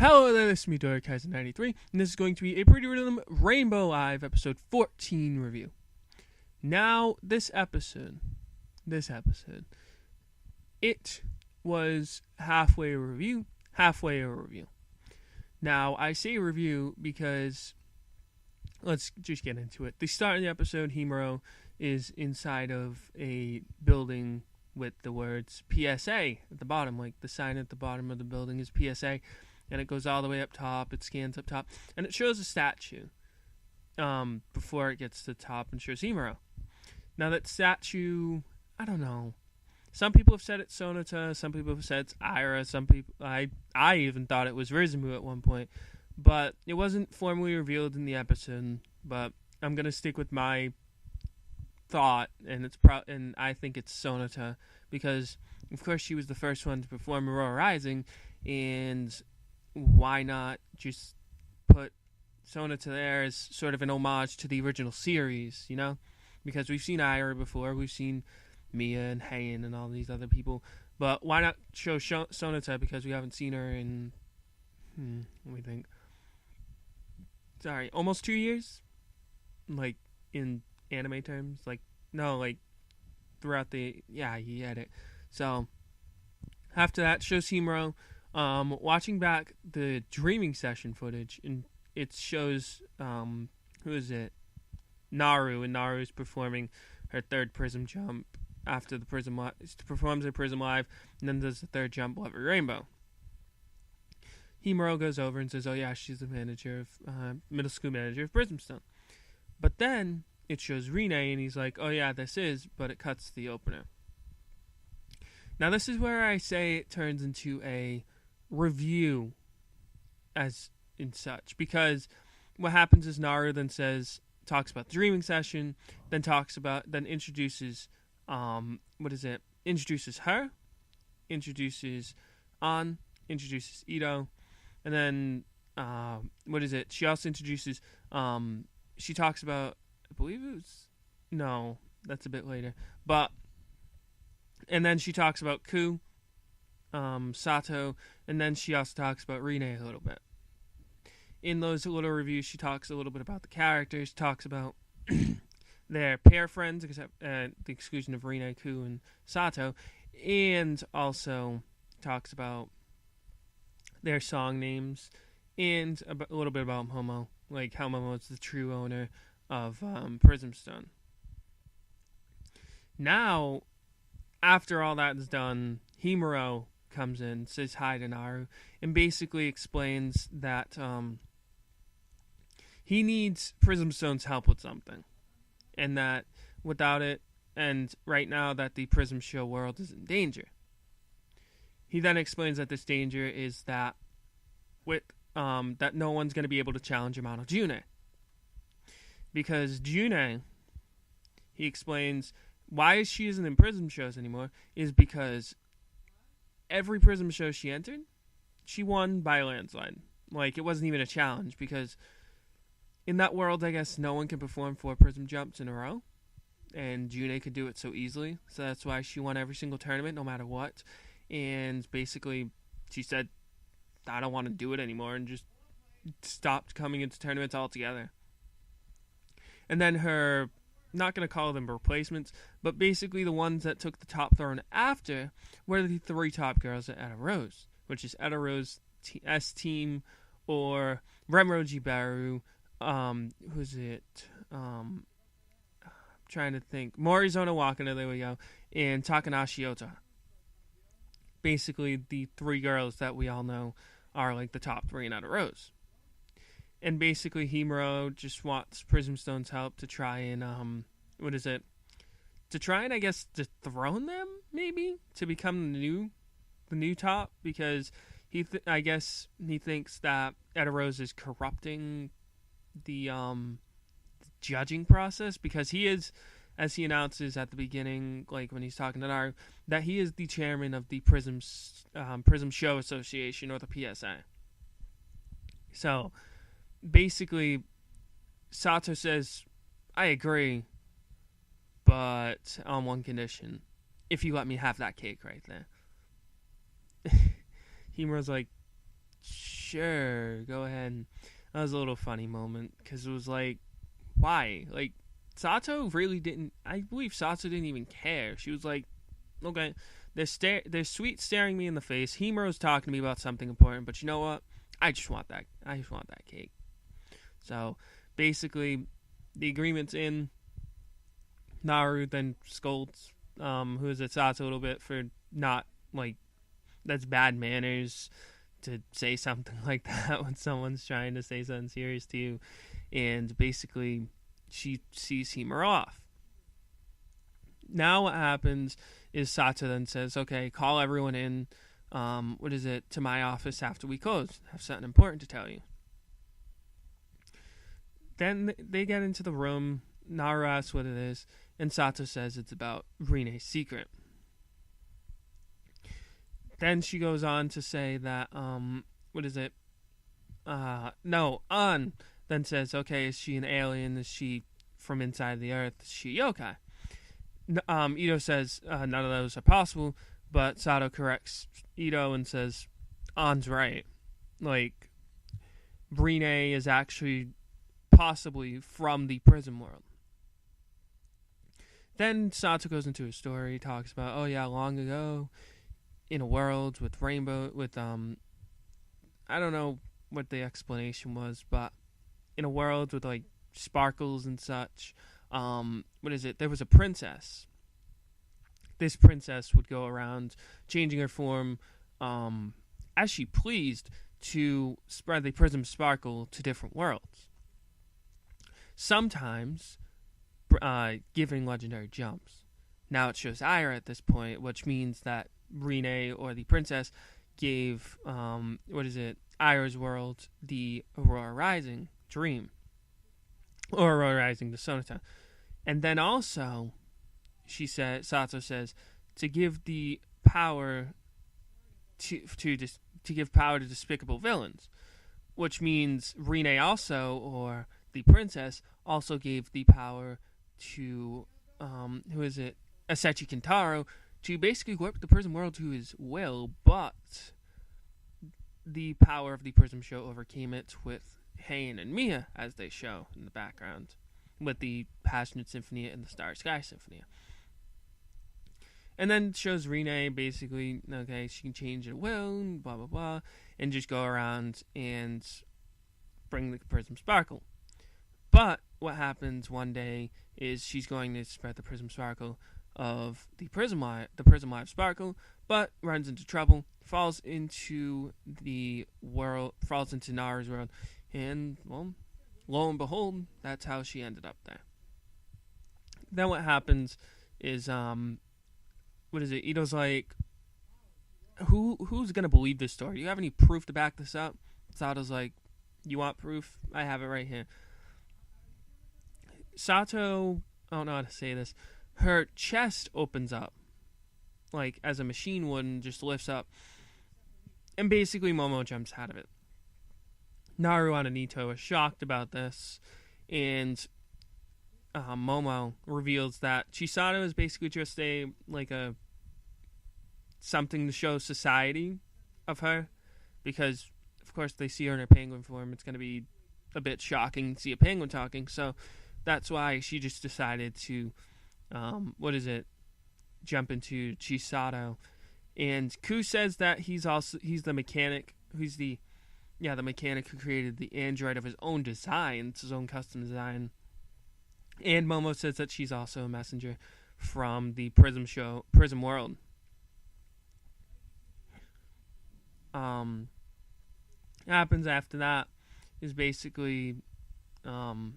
Hello there, this is me, Kaiser93, and this is going to be a Pretty Rhythm Rainbow Live episode 14 review. Now, this episode, it was halfway a review. Now, I say review because, let's just get into it. The start of the episode, Himuro is inside of a building with the words PSA at the bottom, like the sign at the bottom of the building is PSA. And it goes all the way up top, it scans up top, and it shows a statue before it gets to the top and shows Himuro. Now that statue, I don't know. Some people have said it's Sonata, some people have said it's Aira, some people, I even thought it was Rizumu at one point, but it wasn't formally revealed in the episode, but I'm going to stick with my thought, and and I think it's Sonata, because of course she was the first one to perform Aurora Rising, and why not just put Sonata there as sort of an homage to the original series, you know? Because we've seen Aira before, we've seen Mia and Heian and all these other people, but why not show Sonata, because we haven't seen her in, let me think, almost 2 years? Like, in anime terms? Throughout the, you had it. So, after that, shows Himuro. Watching back the dreaming session footage, and it shows, who is it? Naru, and Naru's performing her third prism jump after the performs her prism live, and then does the third jump of every rainbow. Himuro goes over and says, oh yeah, she's the middle school manager of Prismstone. But then, it shows Rinne, and he's like, oh yeah, this is, but it cuts to the opener. Now this is where I say it turns into a review as in such, because what happens is Naru then talks about the dreaming session, then introduces introduces her, introduces An, introduces Ito, and then she also introduces she talks about, I believe it was, no, that's a bit later, and then she talks about Ku, Sato, and then she also talks about Rinne a little bit. In those little reviews, she talks a little bit about the characters, talks about their pair friends, except the exclusion of Rinne, Ku, and Sato, and also talks about their song names, and a little bit about Momo, like how Momo is the true owner of Prismstone. Now, after all that is done, Himuro comes in, says hi to Naru, and basically explains that he needs Prismstone's help with something, and that without it, and right now that the Prism Show world is in danger. He then explains that this danger is that that no one's going to be able to challenge him out of June. Because June, he explains, why she isn't in Prism shows anymore is because every Prism show she entered, she won by a landslide. Like, it wasn't even a challenge, because in that world, I guess no one can perform 4 Prism jumps in a row, and June could do it so easily, so that's why she won every single tournament, no matter what. And basically, she said, I don't want to do it anymore, and just stopped coming into tournaments altogether. And then her, not going to call them replacements, but basically the ones that took the top throne after were the 3 top girls at Etta Rose, which is Etta Rose S-Team, or Remroji Baru, who's it? I'm trying to think. Morizono Wakana, there we go, and Takanashi Ota. Basically, the 3 girls that we all know are like the top 3 in Etta Rose. And basically, Himuro just wants Prismstone's help to try and, to try and, I guess, dethrone them, maybe? To become the new top? Because I guess he thinks that Etta Rose is corrupting the judging process, because he is, as he announces at the beginning, like when he's talking to Naru, that he is the chairman of the Prism Show Association, or the PSA. So, basically, Sato says, I agree, but on one condition. If you let me have that cake right there. Himuro's like, sure, go ahead. And that was a little funny moment because it was like, why? Like, Sato really didn't. I believe Sato didn't even care. She was like, okay, they're sweet staring me in the face. Himuro's talking to me about something important, but you know what? I just want that. I just want that cake. So basically, the agreement's in. Naru then scolds, who is it, Sato a little bit for not, like, that's bad manners to say something like that when someone's trying to say something serious to you. And basically, she sees Himuro off. Now what happens is Sato then says, okay, call everyone in, to my office after we close. I have something important to tell you. Then they get into the room. Naru asks what it is, and Sato says it's about Rinne's secret. Then she goes on to say that, An then says, okay, is she an alien? Is she from inside the earth? Is she yokai? Ito says none of those are possible, but Sato corrects Ito and says, An's right. Like, Rinne is actually possibly from the prison world. Then Sato goes into a story, talks about, oh yeah, long ago, in a world with rainbow, with, I don't know what the explanation was, but in a world with, like, sparkles and such, there was a princess. This princess would go around changing her form, as she pleased, to spread the prism sparkle to different worlds. Sometimes giving legendary jumps. Now it shows Ira at this point, which means that Rinne, or the princess, gave Ira's world the Aurora Rising dream, or Aurora Rising the Sonata. And then also Sato says to give the power to give power to despicable villains, which means Rinne also, or the princess, also gave the power to Asachi Kintaro, to basically whip the prison world to his will, but the power of the Prism Show overcame it with Heian and Mia, as they show in the background, with the Passionate Symphonia and the Star Sky Symphonia. And then shows Rinne basically, okay, she can change at will, blah, blah, blah, and just go around and bring the Prism Sparkle. But what happens one day is she's going to spread the Prism Sparkle of the Prism Live Sparkle, but runs into trouble, falls into Naru's world, and, well, lo and behold, that's how she ended up there. Then what happens is, Ito's like, who's gonna believe this story? Do you have any proof to back this up? Sato's like, you want proof? I have it right here. Sato, I don't know how to say this, her chest opens up, like as a machine would, and just lifts up. And basically Momo jumps out of it. Naru and Anito are shocked about this, and Momo reveals that Chisato is basically just something to show society of her, because of course they see her in her penguin form. It's going to be a bit shocking to see a penguin talking, so that's why she just decided to jump into Chisato. And Ku says that he's the mechanic, the mechanic who created the android of his own design. It's his own custom design. And Momo says that she's also a messenger from the Prism world. Happens after that is basically Chisato,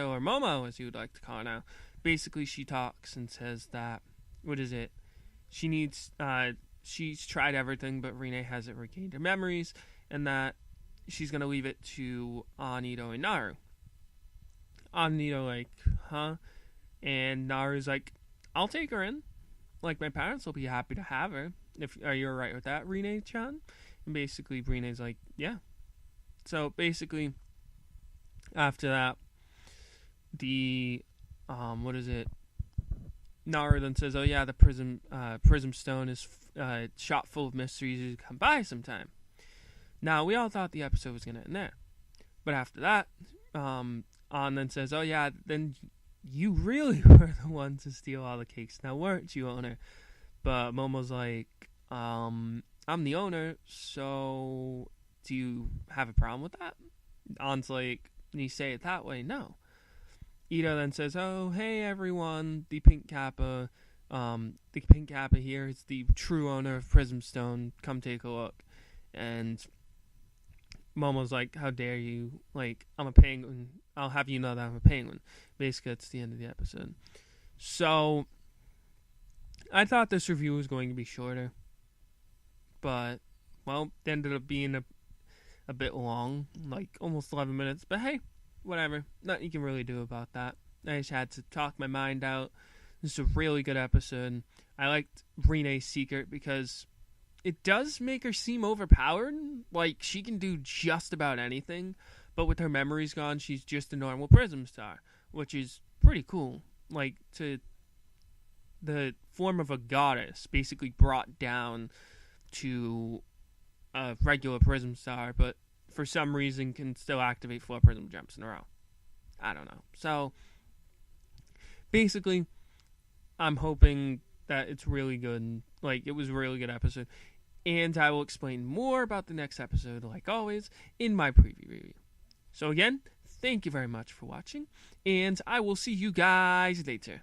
or Momo, as you would like to call her now. Basically, she talks and says that, she needs, she's tried everything, but Rinne hasn't regained her memories, and that she's going to leave it to Anito and Naru. Anito like, huh? And Naru's like, I'll take her in. Like, my parents will be happy to have her. Are you alright with that, Rinne-chan? And basically, Rinne's like, yeah. So, basically, after that, Naru then says, oh yeah, the prism stone is shot full of mysteries. You come by sometime. Now, we all thought the episode was going to end there. But after that, An then says, oh yeah, then you really were the one to steal all the cakes. Now, weren't you, owner? But Momo's like, I'm the owner, so do you have a problem with that? An's like, when you say it that way, no. Ito then says, oh, hey everyone, the Pink Kappa here is the true owner of Prism Stone. Come take a look. And Momo's like, how dare you? Like, I'm a penguin. I'll have you know that I'm a penguin. Basically, that's the end of the episode. So, I thought this review was going to be shorter. But, well, it ended up being a bit long. Like, almost 11 minutes. But hey, whatever. Nothing you can really do about that. I just had to talk my mind out. This is a really good episode. I liked Rinne's secret because it does make her seem overpowered. Like, she can do just about anything. But with her memories gone, she's just a normal Prism Star. Which is pretty cool. Like, to the form of a goddess, basically brought down to a regular Prism Star. But for some reason can still activate 4 Prism jumps in a row. I don't know. So, basically, I'm hoping that it's really good. Like, it was a really good episode. And I will explain more about the next episode, like always, in my preview review. So again, thank you very much for watching, and I will see you guys later.